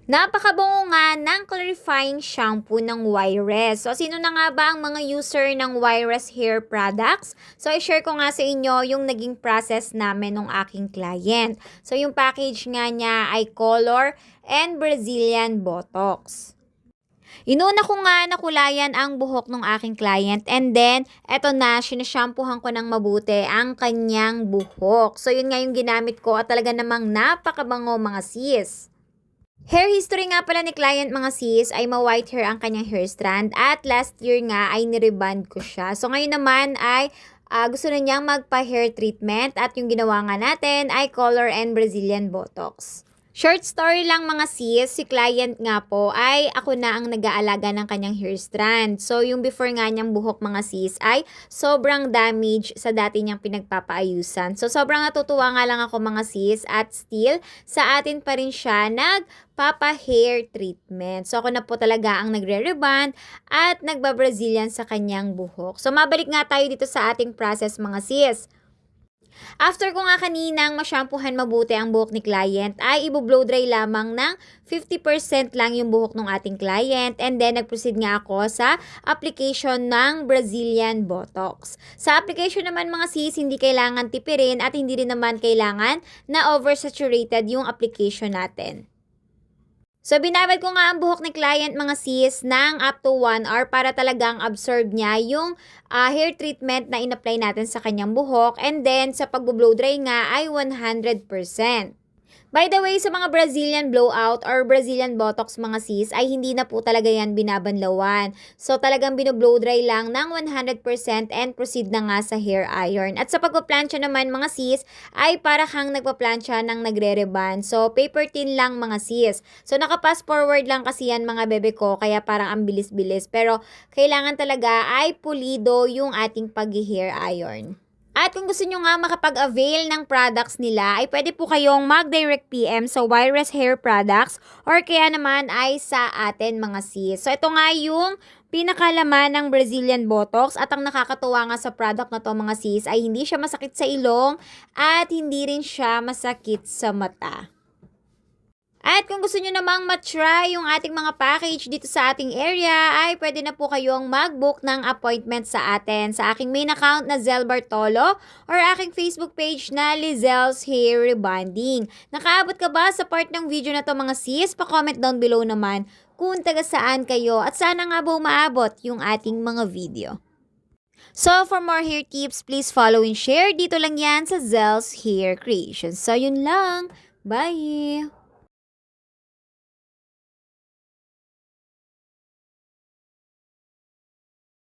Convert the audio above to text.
Napakabango nga ng clarifying shampoo ng Wires. So, sino na nga ba ang mga user ng Wires hair products? So, i-share ko nga sa inyo yung naging process namin ng aking client. So, yung package nga niya ay Color and Brazilian Botox. Inuna ko nga nakulayan ang buhok ng aking client and then, eto na, sinashampoohan ko ng mabuti ang kanyang buhok. So, yun nga yung ginamit ko at talaga namang napakabango mga sis. Hair history nga pala ni client mga sis ay ma-white hair ang kanyang hair strand at last year nga ay nireband ko siya. So ngayon naman ay gusto na niyang magpa-hair treatment at yung ginawa nga natin ay Color and Brazilian Botox. Short story lang mga sis, si client nga po ay ako na ang nag-aalaga ng kanyang hair strand. So yung before nga niyang buhok mga sis ay sobrang damage sa dati niyang pinagpapaayusan. So sobrang natutuwa nga lang ako mga sis at still sa atin pa rin siya nagpapa-hair treatment. So ako na po talaga ang nagre-rebond at nagba-Brazilian sa kanyang buhok. So mabalik nga tayo dito sa ating process mga sis. After ko nga kaninang masyampuhan mabuti ang buhok ni client, ay i-blow dry lamang ng 50% lang yung buhok ng ating client and then nag-proceed nga ako sa application ng Brazilian Botox. Sa application naman mga sis, hindi kailangan tipirin at hindi rin naman kailangan na oversaturated yung application natin. So, binabad ko nga ang buhok ni client mga sis ng up to 1 hour para talagang absorb niya yung hair treatment na in-apply natin sa kanyang buhok. And then, sa pag-blow dry nga ay 100%. By the way, sa mga Brazilian blowout or Brazilian Botox mga sis, ay hindi na po talaga yan binabanlawan. So talagang binoblow dry lang ng 100% and proceed na nga sa hair iron. At sa pagpaplansya naman mga sis, ay para kang nagpaplansya ng nagre-reban. So paper thin lang mga sis. So nakapass forward lang kasi yan mga bebe ko, kaya parang ang bilis-bilis. Pero kailangan talaga ay pulido yung ating pag-hair iron. At kung gusto nyo nga makapag-avail ng products nila, ay pwede po kayong mag-direct PM sa Wires Hair Products or kaya naman ay sa atin mga sis. So ito nga yung pinakalaman ng Brazilian Botox at ang nakakatuwa nga sa product na to mga sis ay hindi siya masakit sa ilong at hindi rin siya masakit sa mata. At kung gusto nyo namang matry yung ating mga package dito sa ating area, ay pwede na po kayong mag-book ng appointment sa atin sa aking main account na Zel Bartolo or aking Facebook page na Lizel's Hair Rebonding. Nakaabot ka ba sa part ng video na to mga sis? Pa-comment down below naman kung taga saan kayo at sana nga ba umaabot yung ating mga video. So, for more hair tips, please follow and share. Dito lang yan sa Zel's Hair Creations. So, yun lang. Bye!